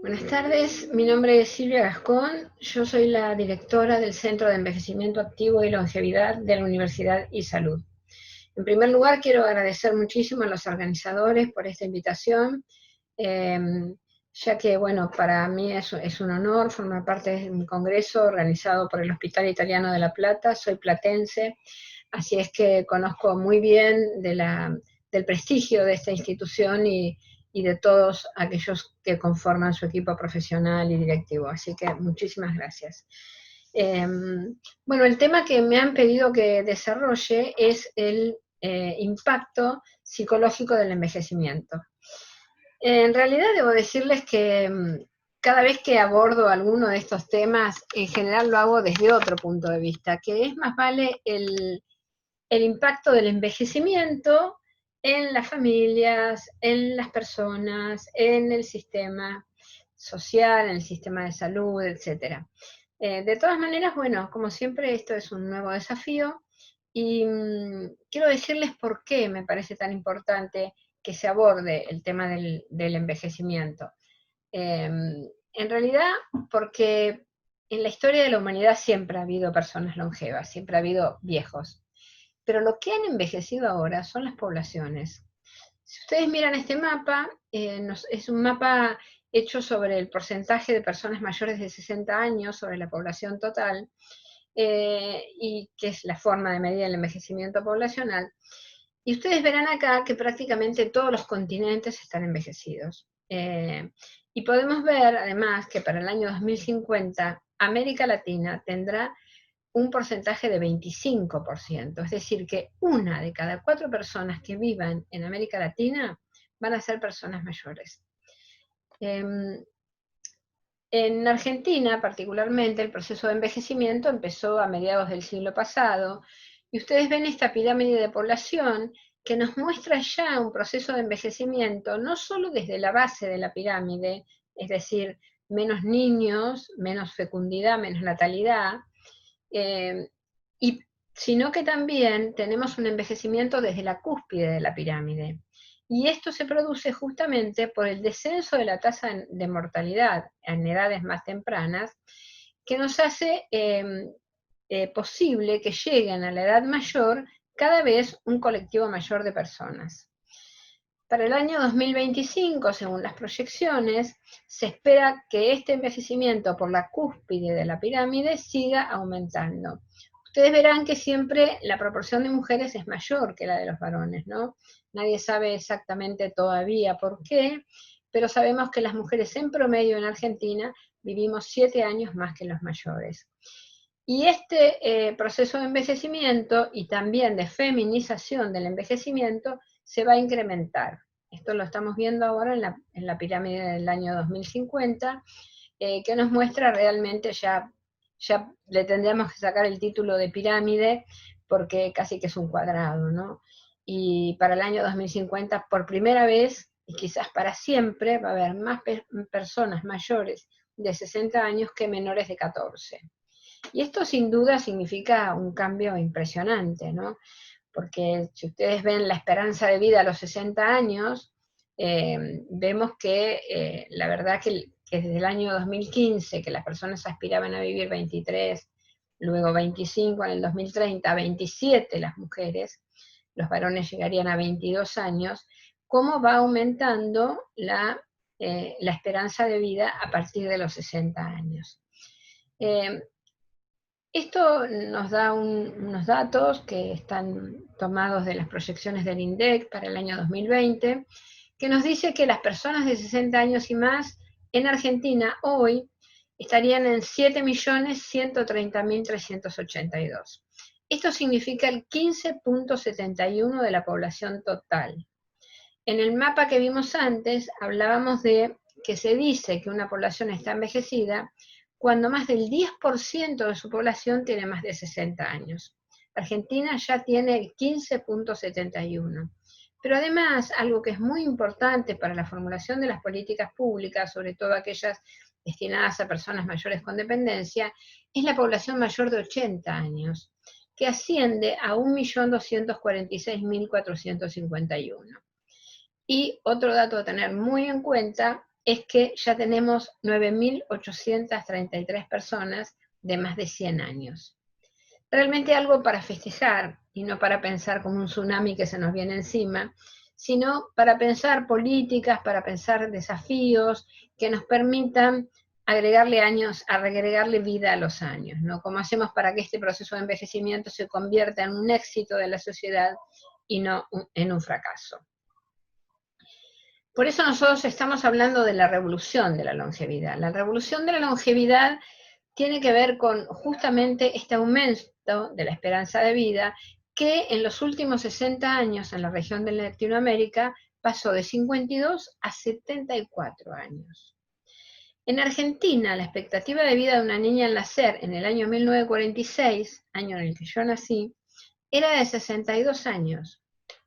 Buenas tardes, mi nombre es Silvia Gascón, yo soy la directora del Centro de Envejecimiento Activo y Longevidad de la Universidad y Salud. En primer lugar, quiero agradecer muchísimo a los organizadores por esta invitación, eh, ya que, bueno, para mí es un honor formar parte de un congreso organizado por el Hospital Italiano de La Plata. Soy platense, así es que conozco muy bien del prestigio de esta institución y de todos aquellos que conforman su equipo profesional y directivo. Así que muchísimas gracias. Eh, bueno, el tema que me han pedido que desarrolle es el impacto psicológico del envejecimiento. En realidad debo decirles que cada vez que abordo alguno de estos temas, en general lo hago desde otro punto de vista, que es más vale el impacto del envejecimiento en las familias, en las personas, en el sistema social, en el sistema de salud, etcétera. De todas maneras, bueno, como siempre, esto es un nuevo desafío y quiero decirles por qué me parece tan importante que se aborde el tema del envejecimiento. En realidad, porque en la historia de la humanidad siempre ha habido personas longevas, siempre ha habido viejos, pero lo que han envejecido ahora son las poblaciones. Si ustedes miran este mapa, es un mapa hecho sobre el porcentaje de personas mayores de 60 años sobre la población total, y que es la forma de medir el envejecimiento poblacional. Y ustedes verán acá que prácticamente todos los continentes están envejecidos. Y podemos ver además que para el año 2050 América Latina tendrá un porcentaje de 25%, es decir, que una de cada 4 personas que vivan en América Latina van a ser personas mayores. En Argentina, particularmente, el proceso de envejecimiento empezó a mediados del siglo pasado, y ustedes ven esta pirámide de población que nos muestra ya un proceso de envejecimiento, no solo desde la base de la pirámide, es decir, menos niños, menos fecundidad, menos natalidad, eh, y, sino que también tenemos un envejecimiento desde la cúspide de la pirámide. Y esto se produce justamente por el descenso de la tasa de mortalidad en edades más tempranas, que nos hace posible que lleguen a la edad mayor cada vez un colectivo mayor de personas. Para el año 2025, según las proyecciones, se espera que este envejecimiento por la cúspide de la pirámide siga aumentando. Ustedes verán que siempre la proporción de mujeres es mayor que la de los varones, ¿no? Nadie sabe exactamente todavía por qué, pero sabemos que las mujeres en promedio en Argentina vivimos 7 años más que los mayores. Y este proceso de envejecimiento y también de feminización del envejecimiento se va a incrementar. Esto lo estamos viendo ahora en la pirámide del año 2050, que nos muestra realmente ya le tendríamos que sacar el título de pirámide porque casi que es un cuadrado, ¿no? Y para el año 2050, por primera vez, y quizás para siempre, va a haber más personas mayores de 60 años que menores de 14. Y esto sin duda significa un cambio impresionante, ¿no? Porque si ustedes ven la esperanza de vida a los 60 años, vemos que la verdad que desde el año 2015, que las personas aspiraban a vivir 23, luego 25 en el 2030, 27 las mujeres, los varones llegarían a 22 años, cómo va aumentando la esperanza de vida a partir de los 60 años. Esto nos da unos datos que están tomados de las proyecciones del INDEC para el año 2020, que nos dice que las personas de 60 años y más en Argentina hoy estarían en 7.130.382. Esto significa el 15.71 de la población total. En el mapa que vimos antes hablábamos de que se dice que una población está envejecida cuando más del 10% de su población tiene más de 60 años. Argentina ya tiene el 15.71. Pero además, algo que es muy importante para la formulación de las políticas públicas, sobre todo aquellas destinadas a personas mayores con dependencia, es la población mayor de 80 años, que asciende a 1.246.451. Y otro dato a tener muy en cuenta es que ya tenemos 9.833 personas de más de 100 años. Realmente algo para festejar, y no para pensar como un tsunami que se nos viene encima, sino para pensar políticas, para pensar desafíos que nos permitan agregarle años, agregarle vida a los años, ¿no? ¿Cómo hacemos para que este proceso de envejecimiento se convierta en un éxito de la sociedad y no en un fracaso? Por eso nosotros estamos hablando de la revolución de la longevidad. La revolución de la longevidad tiene que ver con justamente este aumento de la esperanza de vida que en los últimos 60 años en la región de Latinoamérica pasó de 52 a 74 años. En Argentina, la expectativa de vida de una niña al nacer en el año 1946, año en el que yo nací, era de 62 años.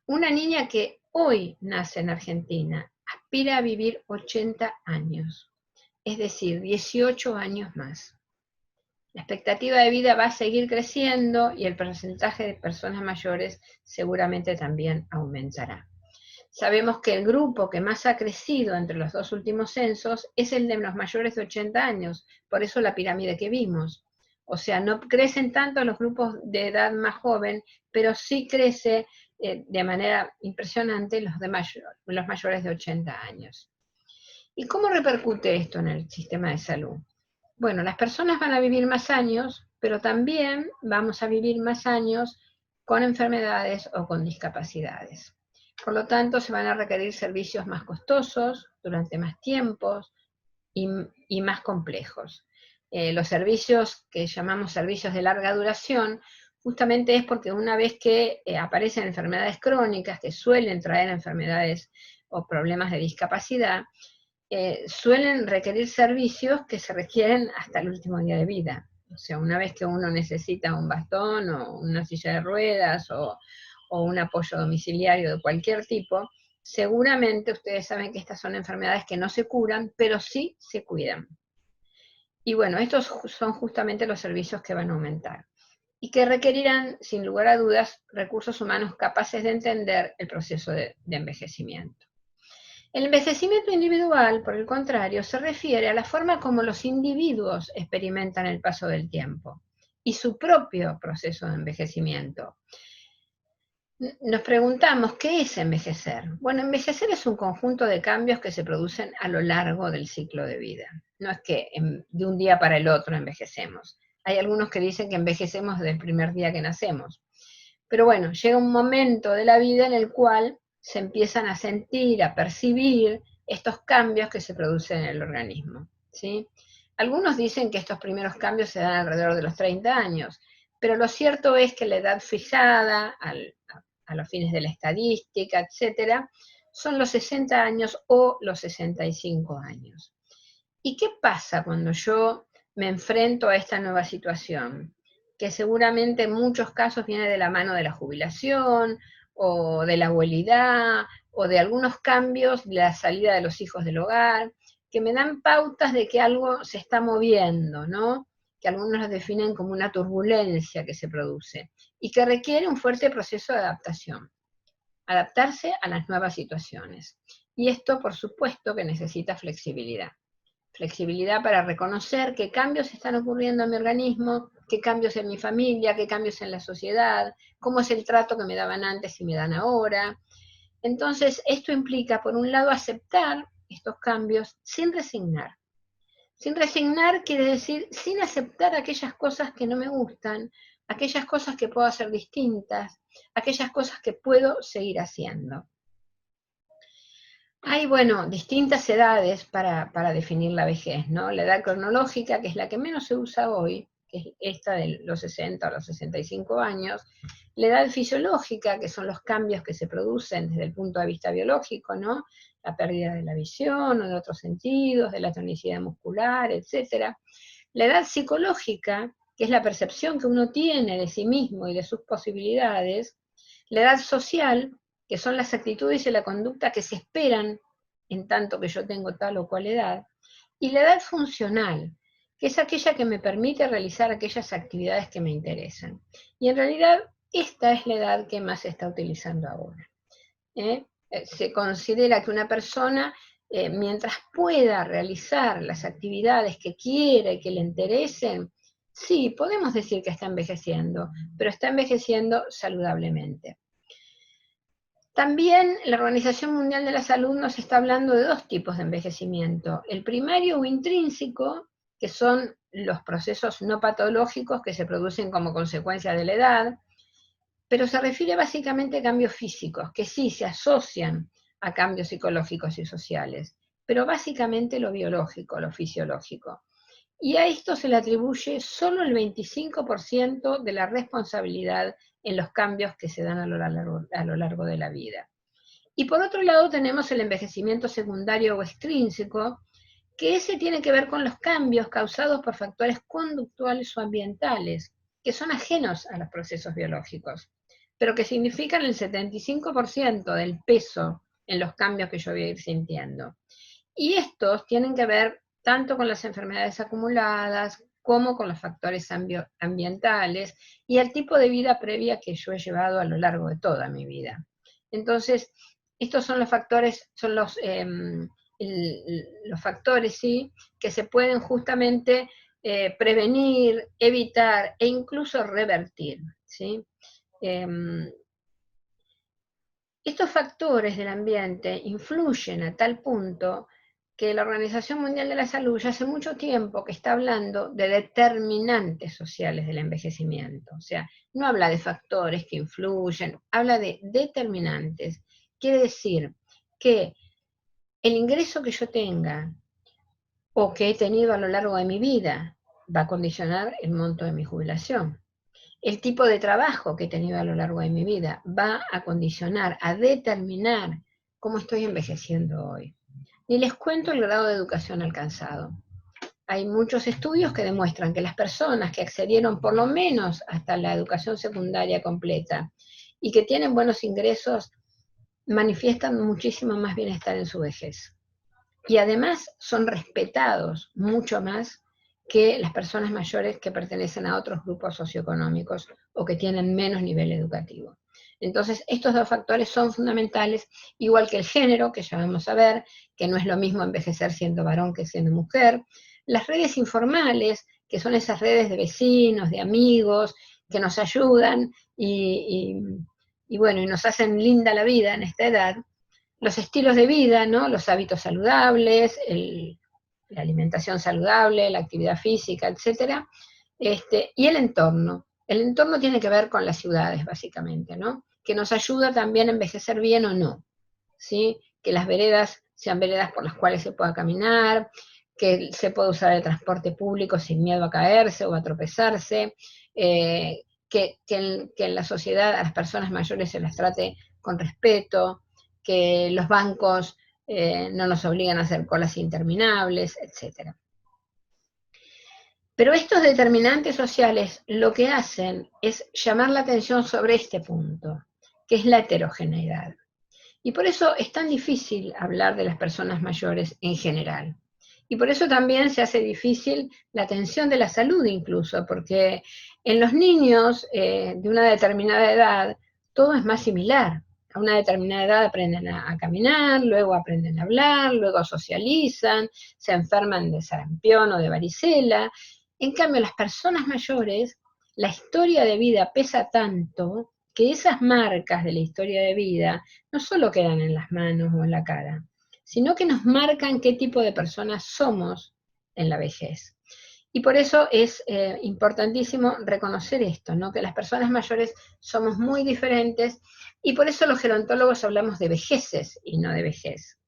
Una niña que hoy nace en Argentina aspira a vivir 80 años, es decir, 18 años más. La expectativa de vida va a seguir creciendo y el porcentaje de personas mayores seguramente también aumentará. Sabemos que el grupo que más ha crecido entre los dos últimos censos es el de los mayores de 80 años, por eso la pirámide que vimos. O sea, no crecen tanto los grupos de edad más joven, pero sí crece de manera impresionante los mayores de 80 años. ¿Y cómo repercute esto en el sistema de salud? Bueno, las personas van a vivir más años, pero también vamos a vivir más años con enfermedades o con discapacidades. Por lo tanto, se van a requerir servicios más costosos, durante más tiempos y más complejos. Los servicios que llamamos servicios de larga duración, justamente es porque una vez que aparecen enfermedades crónicas que suelen traer enfermedades o problemas de discapacidad, suelen requerir servicios que se requieren hasta el último día de vida. O sea, una vez que uno necesita un bastón o una silla de ruedas o un apoyo domiciliario de cualquier tipo, seguramente ustedes saben que estas son enfermedades que no se curan, pero sí se cuidan. Y bueno, estos son justamente los servicios que van a aumentar y que requerirán, sin lugar a dudas, recursos humanos capaces de entender el proceso de envejecimiento. El envejecimiento individual, por el contrario, se refiere a la forma como los individuos experimentan el paso del tiempo y su propio proceso de envejecimiento. Nos preguntamos, ¿qué es envejecer? Bueno, envejecer es un conjunto de cambios que se producen a lo largo del ciclo de vida. No es que de un día para el otro envejecemos. Hay algunos que dicen que envejecemos desde el primer día que nacemos. Pero bueno, llega un momento de la vida en el cual se empiezan a sentir, a percibir estos cambios que se producen en el organismo, ¿sí? Algunos dicen que estos primeros cambios se dan alrededor de los 30 años, pero lo cierto es que la edad fijada a los fines de la estadística, etcétera, son los 60 años o los 65 años. ¿Y qué pasa cuando yo me enfrento a esta nueva situación? Que seguramente en muchos casos viene de la mano de la jubilación, o de la abuelidad, o de algunos cambios de la salida de los hijos del hogar, que me dan pautas de que algo se está moviendo, ¿no? Que algunos lo definen como una turbulencia que se produce, y que requiere un fuerte proceso de adaptación. Adaptarse a las nuevas situaciones. Y esto, por supuesto, que necesita flexibilidad. Flexibilidad para reconocer qué cambios están ocurriendo en mi organismo, qué cambios en mi familia, qué cambios en la sociedad, cómo es el trato que me daban antes y me dan ahora. Entonces, esto implica, por un lado, aceptar estos cambios sin resignar. Sin resignar quiere decir sin aceptar aquellas cosas que no me gustan, aquellas cosas que puedo hacer distintas, aquellas cosas que puedo seguir haciendo. Hay, bueno, distintas edades para definir la vejez, ¿no? La edad cronológica, que es la que menos se usa hoy, que es esta de los 60 a los 65 años. La edad fisiológica, que son los cambios que se producen desde el punto de vista biológico, ¿no? La pérdida de la visión o de otros sentidos, de la tonicidad muscular, etc. La edad psicológica, que es la percepción que uno tiene de sí mismo y de sus posibilidades. La edad social, que son las actitudes y la conducta que se esperan en tanto que yo tengo tal o cual edad, y la edad funcional, que es aquella que me permite realizar aquellas actividades que me interesan. Y en realidad, esta es la edad que más se está utilizando ahora. Se considera que una persona mientras pueda realizar las actividades que quiere y que le interesen, sí, podemos decir que está envejeciendo, pero está envejeciendo saludablemente. También la Organización Mundial de la Salud nos está hablando de dos tipos de envejecimiento. El primario o intrínseco, que son los procesos no patológicos que se producen como consecuencia de la edad, pero se refiere básicamente a cambios físicos, que sí se asocian a cambios psicológicos y sociales, pero básicamente lo biológico, lo fisiológico. Y a esto se le atribuye solo el 25% de la responsabilidad en los cambios que se dan a lo largo de la vida. Y por otro lado tenemos el envejecimiento secundario o extrínseco, que ese tiene que ver con los cambios causados por factores conductuales o ambientales, que son ajenos a los procesos biológicos, pero que significan el 75% del peso en los cambios que yo voy a ir sintiendo. Y estos tienen que ver tanto con las enfermedades acumuladas como con los factores ambientales y el tipo de vida previa que yo he llevado a lo largo de toda mi vida. Entonces, estos son los factores, son los factores, ¿sí?, que se pueden justamente prevenir, evitar e incluso revertir, ¿sí? Estos factores del ambiente influyen a tal punto que la Organización Mundial de la Salud ya hace mucho tiempo que está hablando de determinantes sociales del envejecimiento. O sea, no habla de factores que influyen, habla de determinantes. Quiere decir que el ingreso que yo tenga o que he tenido a lo largo de mi vida va a condicionar el monto de mi jubilación. El tipo de trabajo que he tenido a lo largo de mi vida va a condicionar, a determinar cómo estoy envejeciendo hoy. Ni les cuento el grado de educación alcanzado. Hay muchos estudios que demuestran que las personas que accedieron por lo menos hasta la educación secundaria completa y que tienen buenos ingresos manifiestan muchísimo más bienestar en su vejez. Y además son respetados mucho más que las personas mayores que pertenecen a otros grupos socioeconómicos o que tienen menos nivel educativo. Entonces, estos dos factores son fundamentales, igual que el género, que ya vamos a ver, que no es lo mismo envejecer siendo varón que siendo mujer. Las redes informales, que son esas redes de vecinos, de amigos, que nos ayudan y bueno, y nos hacen linda la vida en esta edad. Los estilos de vida, ¿no?, los hábitos saludables, la alimentación saludable, la actividad física, etcétera, y el entorno. El entorno tiene que ver con las ciudades, básicamente, ¿no?, que nos ayuda también a envejecer bien o no, ¿sí? Que las veredas sean veredas por las cuales se pueda caminar, que se pueda usar el transporte público sin miedo a caerse o a tropezarse, que en la sociedad a las personas mayores se las trate con respeto, que los bancos no nos obligan a hacer colas interminables, etc. Pero estos determinantes sociales lo que hacen es llamar la atención sobre este punto, que es la heterogeneidad. Y por eso es tan difícil hablar de las personas mayores en general. Y por eso también se hace difícil la atención de la salud incluso, porque en los niños de una determinada edad todo es más similar. A una determinada edad aprenden a caminar, luego aprenden a hablar, luego socializan, se enferman de sarampión o de varicela. En cambio, las personas mayores, la historia de vida pesa tanto que esas marcas de la historia de vida no solo quedan en las manos o en la cara, sino que nos marcan qué tipo de personas somos en la vejez. Y por eso es importantísimo reconocer esto, ¿no?, que las personas mayores somos muy diferentes y por eso los gerontólogos hablamos de vejeces y no de vejez.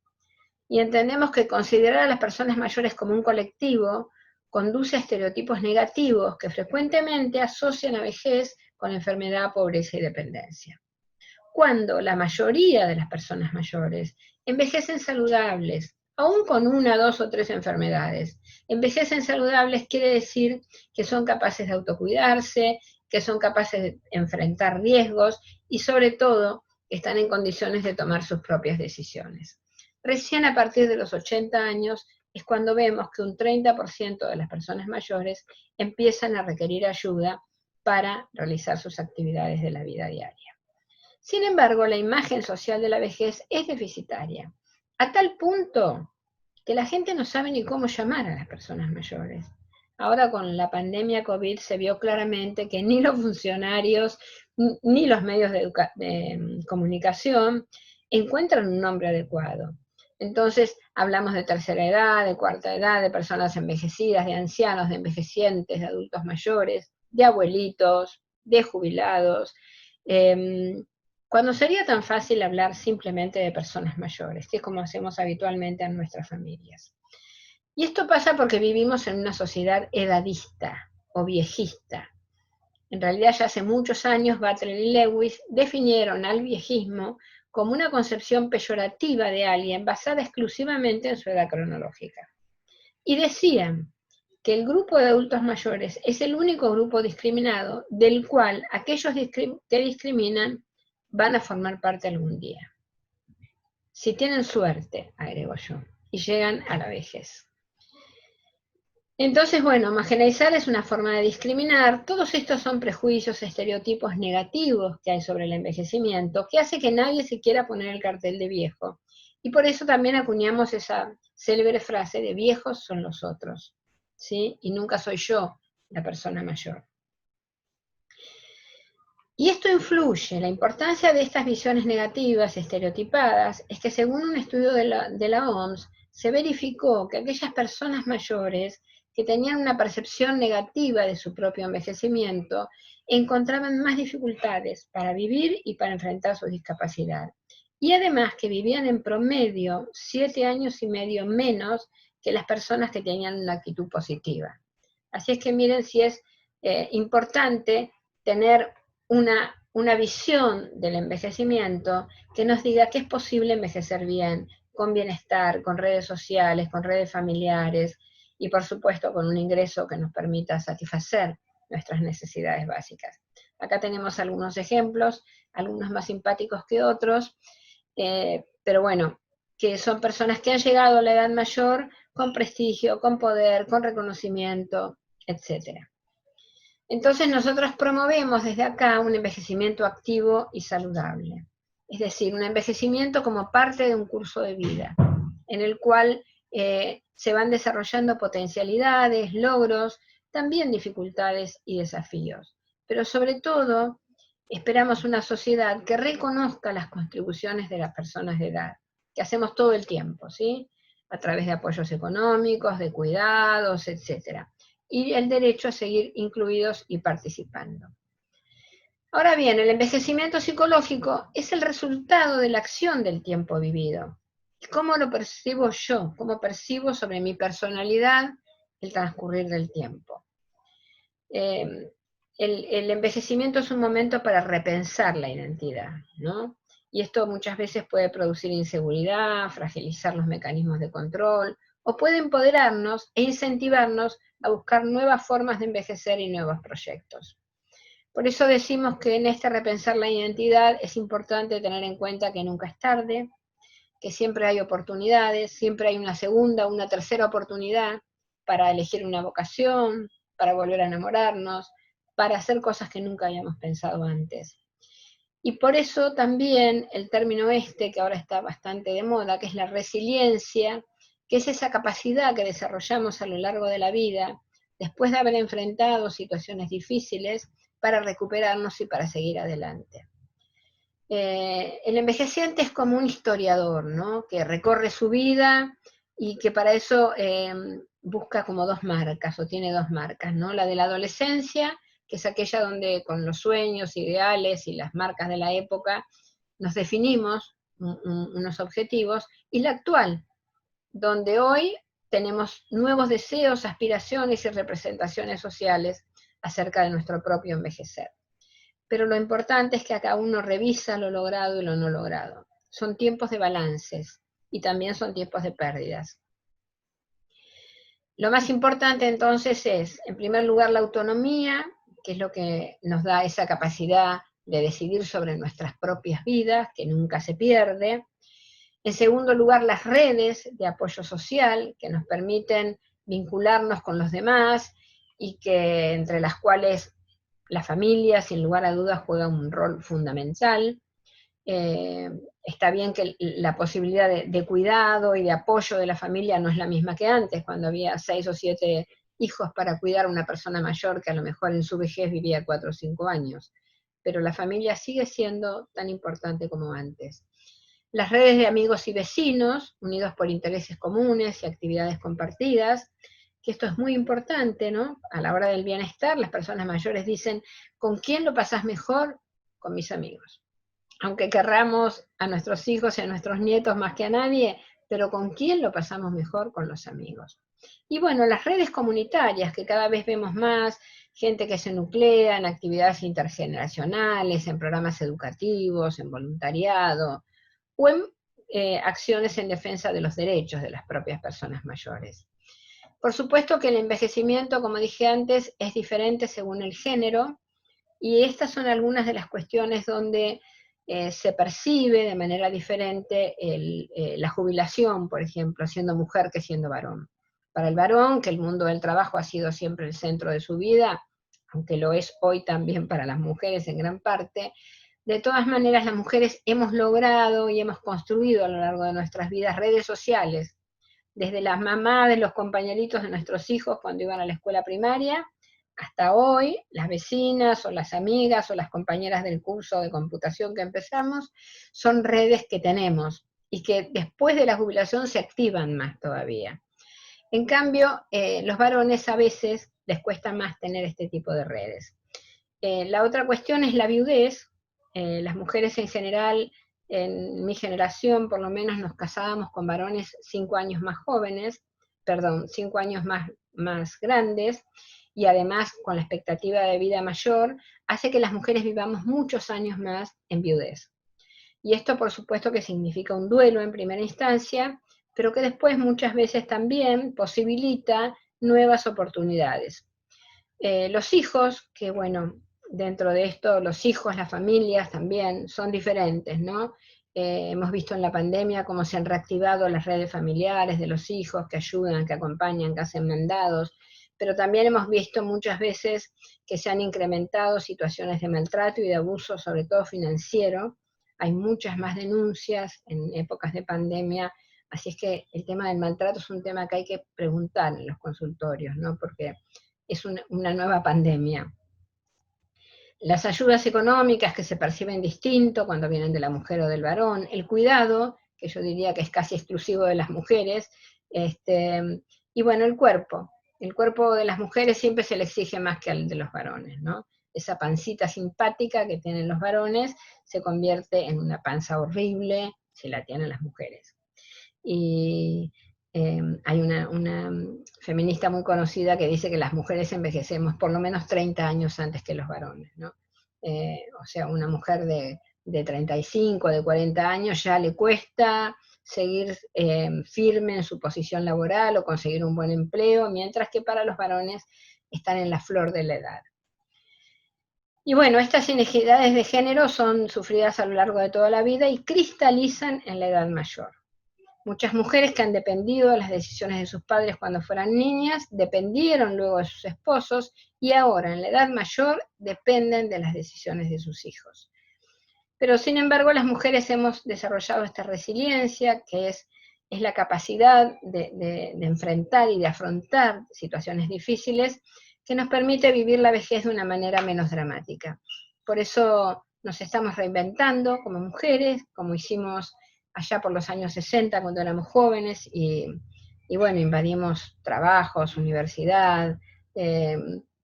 Y entendemos que considerar a las personas mayores como un colectivo conduce a estereotipos negativos que frecuentemente asocian a vejez con enfermedad, pobreza y dependencia. Cuando la mayoría de las personas mayores envejecen saludables, aún con una, dos o tres enfermedades. Envejecen saludables quiere decir que son capaces de autocuidarse, que son capaces de enfrentar riesgos y sobre todo están en condiciones de tomar sus propias decisiones. Recién a partir de los 80 años es cuando vemos que un 30% de las personas mayores empiezan a requerir ayuda para realizar sus actividades de la vida diaria. Sin embargo, la imagen social de la vejez es deficitaria. a tal punto que la gente no sabe ni cómo llamar a las personas mayores. Ahora con la pandemia COVID se vio claramente que ni los funcionarios ni los medios de comunicación encuentran un nombre adecuado. Entonces hablamos de tercera edad, de cuarta edad, de personas envejecidas, de ancianos, de envejecientes, de adultos mayores, de abuelitos, de jubilados, cuando sería tan fácil hablar simplemente de personas mayores, que es como hacemos habitualmente en nuestras familias. Y esto pasa porque vivimos en una sociedad edadista o viejista. En realidad ya hace muchos años Butler y Lewis definieron al viejismo como una concepción peyorativa de alguien basada exclusivamente en su edad cronológica. Y decían que el grupo de adultos mayores es el único grupo discriminado del cual aquellos que discriminan van a formar parte algún día. Si tienen suerte, agrego yo, y llegan a la vejez. Entonces, bueno, marginalizar es una forma de discriminar. Todos estos son prejuicios, estereotipos negativos que hay sobre el envejecimiento, que hace que nadie se quiera poner el cartel de viejo. Y por eso también acuñamos esa célebre frase de viejos son los otros, ¿sí? Y nunca soy yo la persona mayor. Y esto influye, la importancia de estas visiones negativas, estereotipadas, es que según un estudio de la OMS, se verificó que aquellas personas mayores que tenían una percepción negativa de su propio envejecimiento, encontraban más dificultades para vivir y para enfrentar su discapacidad. Y además que vivían en promedio 7 años y medio menos que las personas que tenían una actitud positiva. Así es que miren si es importante tener una visión del envejecimiento que nos diga que es posible envejecer bien, con bienestar, con redes sociales, con redes familiares y por supuesto con un ingreso que nos permita satisfacer nuestras necesidades básicas. Acá tenemos algunos ejemplos, algunos más simpáticos que otros, pero bueno, que son personas que han llegado a la edad mayor con prestigio, con poder, con reconocimiento, etc. Entonces nosotros promovemos desde acá un envejecimiento activo y saludable. Es decir, un envejecimiento como parte de un curso de vida, en el cual se van desarrollando potencialidades, logros, también dificultades y desafíos. Pero sobre todo, esperamos una sociedad que reconozca las contribuciones de las personas de edad, que hacemos todo el tiempo, ¿sí? A través de apoyos económicos, de cuidados, etcétera, y el derecho a seguir incluidos y participando. Ahora bien, el envejecimiento psicológico es el resultado de la acción del tiempo vivido. ¿Cómo lo percibo yo? ¿Cómo percibo sobre mi personalidad el transcurrir del tiempo? El envejecimiento es un momento para repensar la identidad, ¿no? Y esto muchas veces puede producir inseguridad, fragilizar los mecanismos de control, o puede empoderarnos e incentivarnos a buscar nuevas formas de envejecer y nuevos proyectos. Por eso decimos que en este repensar la identidad es importante tener en cuenta que nunca es tarde, que siempre hay oportunidades, siempre hay una segunda, una tercera oportunidad para elegir una vocación, para volver a enamorarnos, para hacer cosas que nunca habíamos pensado antes. Y por eso también el término que ahora está bastante de moda, que es la resiliencia, que es esa capacidad que desarrollamos a lo largo de la vida, después de haber enfrentado situaciones difíciles, para recuperarnos y para seguir adelante. El envejeciente es como un historiador, ¿no? Que recorre su vida y que para eso busca como dos marcas, o tiene dos marcas, ¿no? La de la adolescencia, que es aquella donde con los sueños, ideales y las marcas de la época nos definimos unos objetivos, y la actual, donde hoy tenemos nuevos deseos, aspiraciones y representaciones sociales acerca de nuestro propio envejecer. Pero lo importante es que acá uno revisa lo logrado y lo no logrado. Son tiempos de balances y también son tiempos de pérdidas. Lo más importante entonces es, en primer lugar, la autonomía, que es lo que nos da esa capacidad de decidir sobre nuestras propias vidas, que nunca se pierde. En segundo lugar, las redes de apoyo social, que nos permiten vincularnos con los demás y que entre las cuales la familia, sin lugar a dudas, juega un rol fundamental. Es está bien que la posibilidad de cuidado y de apoyo de la familia no es la misma que antes, cuando había 6 o 7 hijos para cuidar a una persona mayor que a lo mejor en su vejez vivía 4 o 5 años. Pero la familia sigue siendo tan importante como antes. Las redes de amigos y vecinos, unidos por intereses comunes y actividades compartidas, que esto es muy importante, ¿no? A la hora del bienestar, las personas mayores dicen, ¿con quién lo pasás mejor? Con mis amigos. Aunque querramos a nuestros hijos y a nuestros nietos más que a nadie, pero ¿con quién lo pasamos mejor? Con los amigos. Y bueno, las redes comunitarias, que cada vez vemos más, gente que se nuclea en actividades intergeneracionales, en programas educativos, en voluntariado, o en acciones en defensa de los derechos de las propias personas mayores. Por supuesto que el envejecimiento, como dije antes, es diferente según el género, y estas son algunas de las cuestiones donde se percibe de manera diferente la jubilación, por ejemplo, siendo mujer que siendo varón. Para el varón, que el mundo del trabajo ha sido siempre el centro de su vida, aunque lo es hoy también para las mujeres en gran parte, de todas maneras las mujeres hemos logrado y hemos construido a lo largo de nuestras vidas redes sociales, desde las mamás de los compañeritos de nuestros hijos cuando iban a la escuela primaria, hasta hoy, las vecinas o las amigas o las compañeras del curso de computación que empezamos, son redes que tenemos y que después de la jubilación se activan más todavía. En cambio, los varones a veces les cuesta más tener este tipo de redes. La otra cuestión es la viudez. Las mujeres en general, en mi generación por lo menos, nos casábamos con varones 5 años más jóvenes, perdón, 5 años más grandes, y además con la expectativa de vida mayor, hace que las mujeres vivamos muchos años más en viudez. Y esto por supuesto que significa un duelo en primera instancia, pero que después muchas veces también posibilita nuevas oportunidades. Los hijos, que bueno, dentro de esto los hijos, las familias también son diferentes, ¿no? Hemos visto en la pandemia cómo se han reactivado las redes familiares de los hijos que ayudan, que acompañan, que hacen mandados, pero también hemos visto muchas veces que se han incrementado situaciones de maltrato y de abuso, sobre todo financiero. Hay muchas más denuncias en épocas de pandemia, así es que el tema del maltrato es un tema que hay que preguntar en los consultorios, ¿no? Porque es una nueva pandemia. Las ayudas económicas que se perciben distinto cuando vienen de la mujer o del varón, el cuidado, que yo diría que es casi exclusivo de las mujeres, y bueno, el cuerpo. El cuerpo de las mujeres siempre se le exige más que al de los varones, ¿no? Esa pancita simpática que tienen los varones se convierte en una panza horrible si la tienen las mujeres. Y hay una feminista muy conocida que dice que las mujeres envejecemos por lo menos 30 años antes que los varones, ¿no? O sea, una mujer de 35, de 40 años ya le cuesta seguir firme en su posición laboral o conseguir un buen empleo, mientras que para los varones están en la flor de la edad. Y bueno, estas inequidades de género son sufridas a lo largo de toda la vida y cristalizan en la edad mayor. Muchas mujeres que han dependido de las decisiones de sus padres cuando fueran niñas, dependieron luego de sus esposos y ahora en la edad mayor dependen de las decisiones de sus hijos. Pero sin embargo las mujeres hemos desarrollado esta resiliencia, que es la capacidad de enfrentar y de afrontar situaciones difíciles, que nos permite vivir la vejez de una manera menos dramática. Por eso nos estamos reinventando como mujeres, como hicimos allá por los años 60 cuando éramos jóvenes, y bueno, invadimos trabajos, universidad,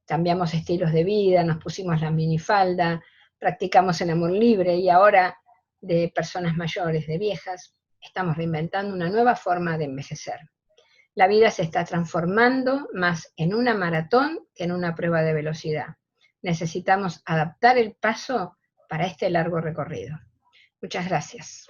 cambiamos estilos de vida, nos pusimos la minifalda, practicamos el amor libre, y ahora de personas mayores, de viejas, estamos reinventando una nueva forma de envejecer. La vida se está transformando más en una maratón que en una prueba de velocidad. Necesitamos adaptar el paso para este largo recorrido. Muchas gracias.